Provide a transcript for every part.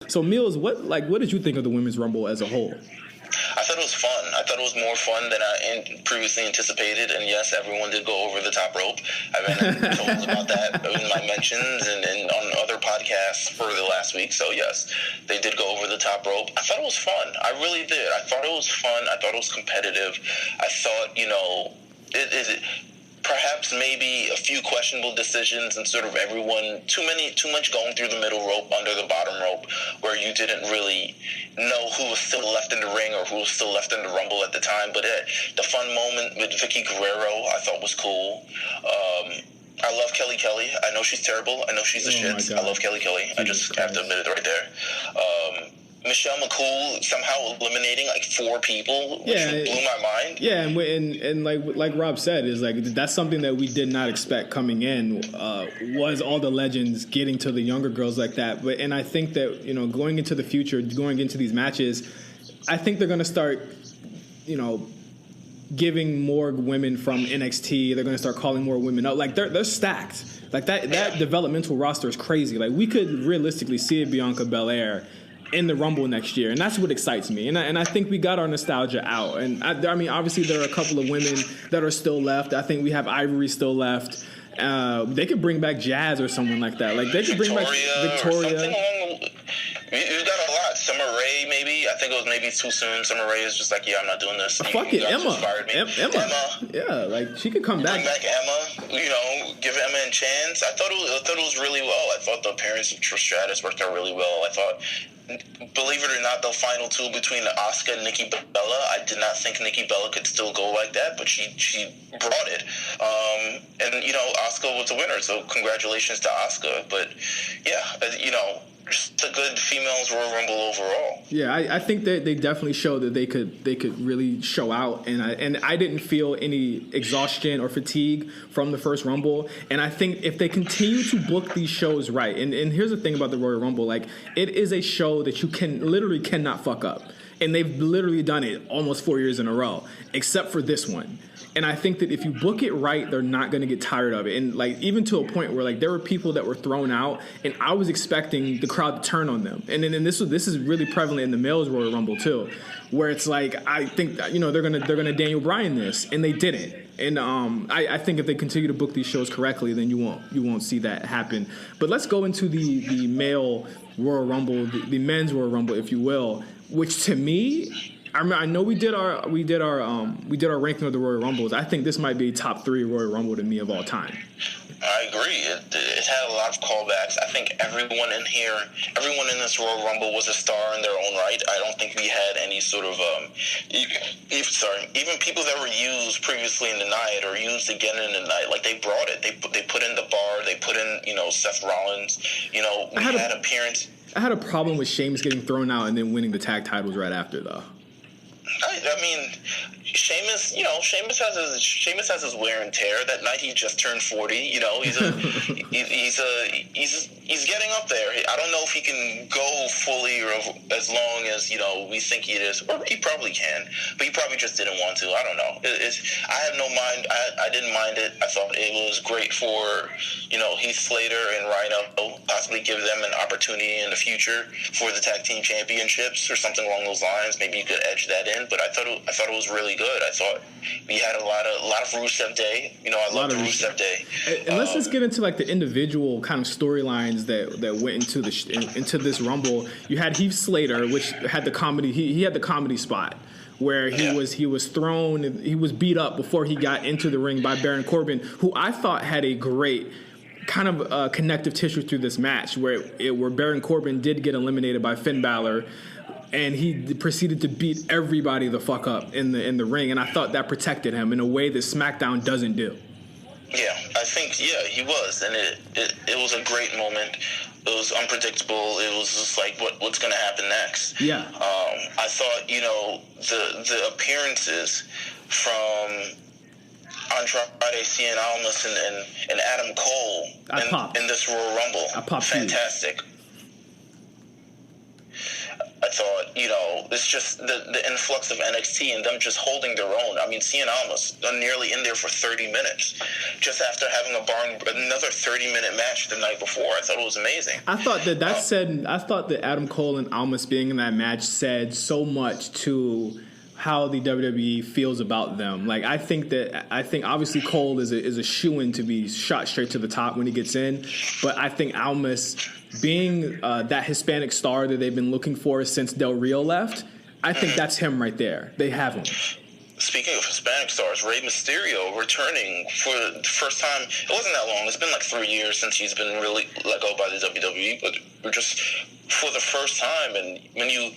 So Meelz, what did you think of the Women's Rumble as a whole? I thought it was fun. I thought it was more fun than I previously anticipated. And yes, everyone did go over the top rope. I've been told about that in my mentions and on other podcasts for the last week. So yes, they did go over the top rope. I thought it was fun. I really did. I thought it was fun. I thought it was competitive. I thought, perhaps maybe a few questionable decisions and sort of everyone too much going through the middle rope under the bottom rope where you didn't really know who was still left in the ring or who was still left in the Rumble at the time. But the fun moment with Vicky Guerrero I thought was cool. I love Kelly Kelly. I know she's terrible. I know she's a shit. I love Kelly Kelly. I just have to admit it right there. Michelle McCool somehow eliminating like 4 people, which blew my mind. Yeah, and like Rob said, is like that's something that we did not expect coming in. Was all the legends getting to the younger girls like that? And I think that going into the future, going into these matches, I think they're going to start, giving more women from NXT. They're going to start calling more women up. Like they're stacked. Like that developmental roster is crazy. Like we could realistically see Bianca Belair in the Rumble next year, and that's what excites me. And I think we got our nostalgia out. And I mean, obviously there are a couple of women that are still left. I think we have Ivory still left. They could bring back Jazz or someone like that. Like they could bring back Victoria. We've got a lot. Summer Rae, maybe. I think it was maybe too soon. Summer Rae is just like, yeah, I'm not doing this. Fuck it, Emma. Emma. Yeah, like she could come back. Bring back Emma. Give Emma a chance. I thought it was really well. I thought the appearance of Trish Stratus worked out really well. I thought, believe it or not, the final 2 between Asuka and Nikki Bella, I did not think Nikki Bella could still go like that, but she brought it. And Asuka was a winner, so congratulations to Asuka. But yeah, just a good females Royal Rumble overall. Yeah, I think that they definitely showed that they could really show out, and I didn't feel any exhaustion or fatigue from the first Rumble. And I think if they continue to book these shows right, and here's the thing about the Royal Rumble, like it is a show that you cannot fuck up, and they've literally done it almost 4 years in a row, except for this one. And I think that if you book it right, they're not going to get tired of it. And like even to a point where like there were people that were thrown out, and I was expecting the crowd to turn on them. And then this is really prevalent in the males Royal Rumble too, where it's like I think they're gonna Daniel Bryan this, and they didn't. And I think if they continue to book these shows correctly, then you won't see that happen. But let's go into the male Royal Rumble, the men's Royal Rumble, if you will, which to me, I know we did our ranking of the Royal Rumbles. I think this might be top 3 Royal Rumble to me of all time. I agree. It had a lot of callbacks. I think everyone in this Royal Rumble was a star in their own right. I don't think we had any sort of even people that were used previously in the night or used again in the night. Like they brought it. They put in the bar. They put in Seth Rollins. We had appearance. I had a problem with Sheamus getting thrown out and then winning the tag titles right after though. I mean, Sheamus has his wear and tear. That night he just turned 40. He's getting up there. I don't know if he can go fully or as long as we think he is, or he probably can, but he probably just didn't want to. I don't know. I have no mind. I didn't mind it. I thought it was great for Heath Slater and Rhino, possibly give them an opportunity in the future for the tag team championships or something along those lines. Maybe you could edge that in. But I thought it was really good. I thought we had a lot of Rusev Day. I love the Rusev Day. And let's just get into like the individual kind of storylines that went into this Rumble. You had Heath Slater, which had the comedy. He had the comedy spot where he was thrown. He was beat up before he got into the ring by Baron Corbin, who I thought had a great kind of connective tissue through this match, where Baron Corbin did get eliminated by Finn Balor. And he proceeded to beat everybody the fuck up in the ring, and I thought that protected him in a way that SmackDown doesn't do. Yeah, I think he was, and it was a great moment. It was unpredictable. It was just like what's going to happen next. Yeah. I thought the appearances from Andrade Cien Almas and Adam Cole in this Royal Rumble, fantastic. I thought it's just the influx of NXT and them just holding their own. I mean, Cien Almas nearly in there for 30 minutes just after having another 30-minute match the night before. I thought it was amazing. I thought that Adam Cole and Almas being in that match said so much to how the WWE feels about them. Like, I think obviously Cole is a shoo-in to be shot straight to the top when he gets in, but I think Almas being that Hispanic star that they've been looking for since Del Rio left, I think that's him right there. They have him. Speaking of Hispanic stars, Rey Mysterio returning for the first time. It wasn't that long. It's been like 3 years since he's been really let go by the WWE, but we're just for the first time. And when you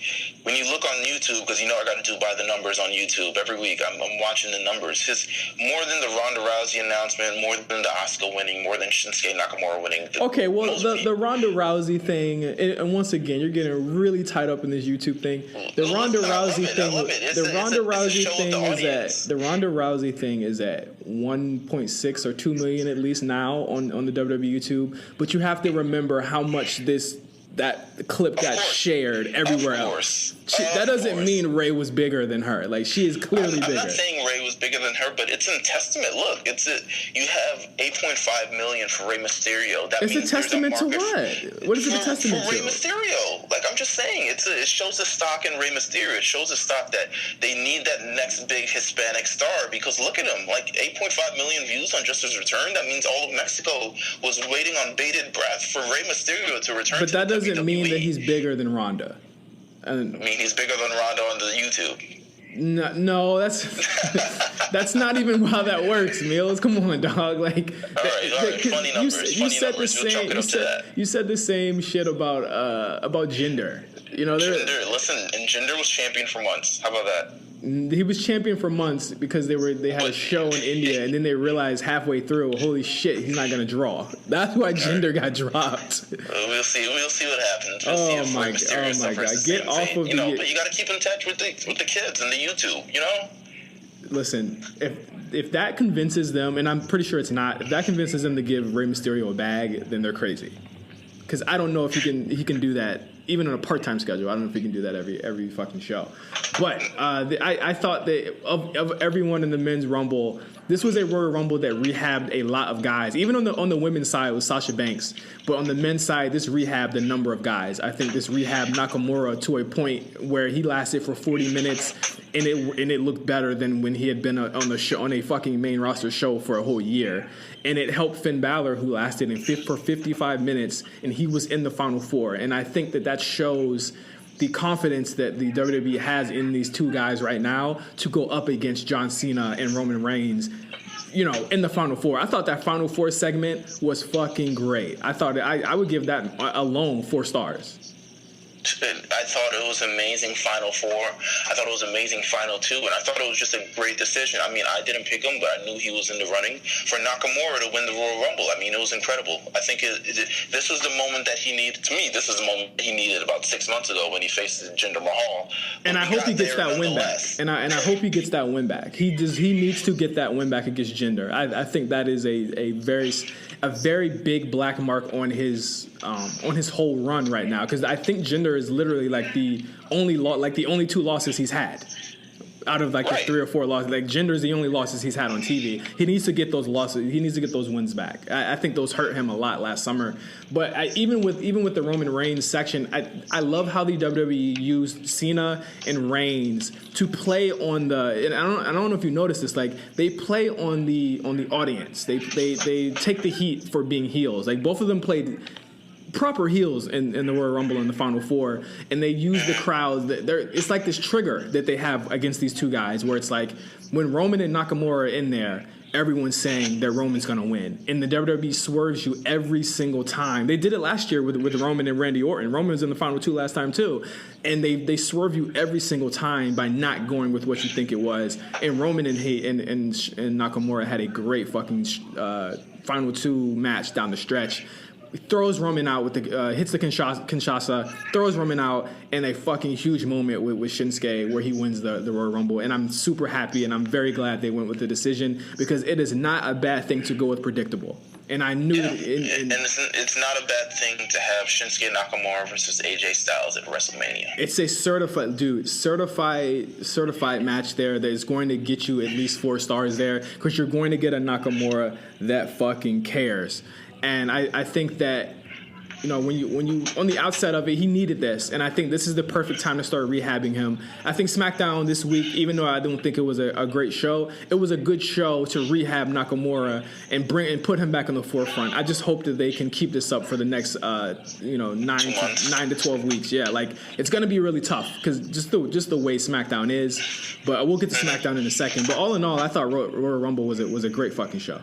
look on YouTube, because I got to do by the numbers on YouTube every week. I'm watching the numbers. His more than the Ronda Rousey announcement, more than the Asuka winning, more than Shinsuke Nakamura winning. The Ronda Rousey thing, and once again, you're getting really tied up in this YouTube thing. The Ronda Rousey thing is at 1.6 or 2 million at least now on the WWE YouTube. But you have to remember how much that clip got shared everywhere else. That doesn't mean Ray was bigger than her. Like, she is clearly bigger. I'm not saying Ray was bigger than her, but it's a testament. Look, you have 8.5 million for Rey Mysterio. It's a testament to what? What is it a testament for to? Rey Mysterio. Like, I'm just saying, it shows the stock in Rey Mysterio. It shows the stock that they need that next big Hispanic star, because look at him. Like, 8.5 million views on just his return. That means all of Mexico was waiting on bated breath for Rey Mysterio to return. But that doesn't mean that he's bigger than Ronda. I mean, he's bigger than Ronda on the YouTube. No, that's not even how that works, Meelz. Come on, dog. Like, all right. Funny numbers. You said the same shit about Jinder. Jinder, listen, and Jinder was champion for months. How about that? He was champion for months because they had a show in India, and then they realized halfway through, holy shit, he's not gonna draw. That's why Jinder got dropped. We'll see what happens. Oh my god! Get off of but you gotta keep in touch with the kids and the YouTube. Listen, if that convinces them, and I'm pretty sure it's not, if that convinces them to give Rey Mysterio a bag, then they're crazy. Because I don't know if he can do that even on a part-time schedule. I don't know if he can do that every fucking show. But I thought that of everyone in the men's Rumble, this was a Royal Rumble that rehabbed a lot of guys. Even on the women's side, it was Sasha Banks. But on the men's side, this rehabbed a number of guys. I think this rehabbed Nakamura to a point where he lasted for 40 minutes, and it looked better than when he had been on a fucking main roster show for a whole year. And it helped Finn Balor, who lasted for 55 minutes, and he was in the Final Four. And I think that shows the confidence that the WWE has in these two guys right now to go up against John Cena and Roman Reigns, in the Final Four. I thought that Final Four segment was fucking great. I thought I would give that alone 4 stars. I thought it was amazing Final Four. I thought it was amazing Final Two, and I thought it was just a great decision. I mean, I didn't pick him, but I knew he was in the running for Nakamura to win the Royal Rumble. I mean, it was incredible. I think this was the moment that he needed. To me, this is the moment he needed about 6 months ago when he faced Jinder Mahal. And I hope he gets that win back. And I hope he gets that win back. He needs to get that win back against Jinder. I think that is a very big black mark on his whole run right now, because I think Jinder is literally like the only 2 losses he's had out of the 3 or 4 losses. Like, Jinder is the only losses he's had on TV. He needs to get those losses. He needs to get those wins back. I think those hurt him a lot last summer. But even with the Roman Reigns section, I love how the WWE used Cena and Reigns to play on the. And I don't know if you noticed this. Like, they play on the audience. They take the heat for being heels. Like, both of them played proper heels in the Royal Rumble in the Final Four, and they use the crowd. It's like this trigger that they have against these two guys, where it's like when Roman and Nakamura are in there, everyone's saying that Roman's going to win, and the WWE swerves you every single time. They did it last year with Roman and Randy Orton. Roman was in the Final Two last time too, and they swerve you every single time by not going with what you think it was. And Roman and Nakamura had a great fucking Final Two match down the stretch. Throws Roman out with hits the Kinshasa, throws Roman out in a fucking huge moment with Shinsuke where he wins the Royal Rumble. And I'm super happy, and I'm very glad they went with the decision, because it is not a bad thing to go with predictable. And I knew that. And it's not a bad thing to have Shinsuke Nakamura versus AJ Styles at WrestleMania. It's a certified match there that is going to get you at least 4 stars there, because you're going to get a Nakamura that fucking cares. And I think that, you know, when you on the outset of it, he needed this, and I think this is the perfect time to start rehabbing him. I think SmackDown this week, even though I don't think it was a great show, it was a good show to rehab Nakamura and put him back in the forefront. I just hope that they can keep this up for the next 9 to 12 weeks. Yeah, like, it's gonna be really tough because just the way SmackDown is. But we'll get to SmackDown in a second. But all in all, I thought Royal Rumble was a great fucking show.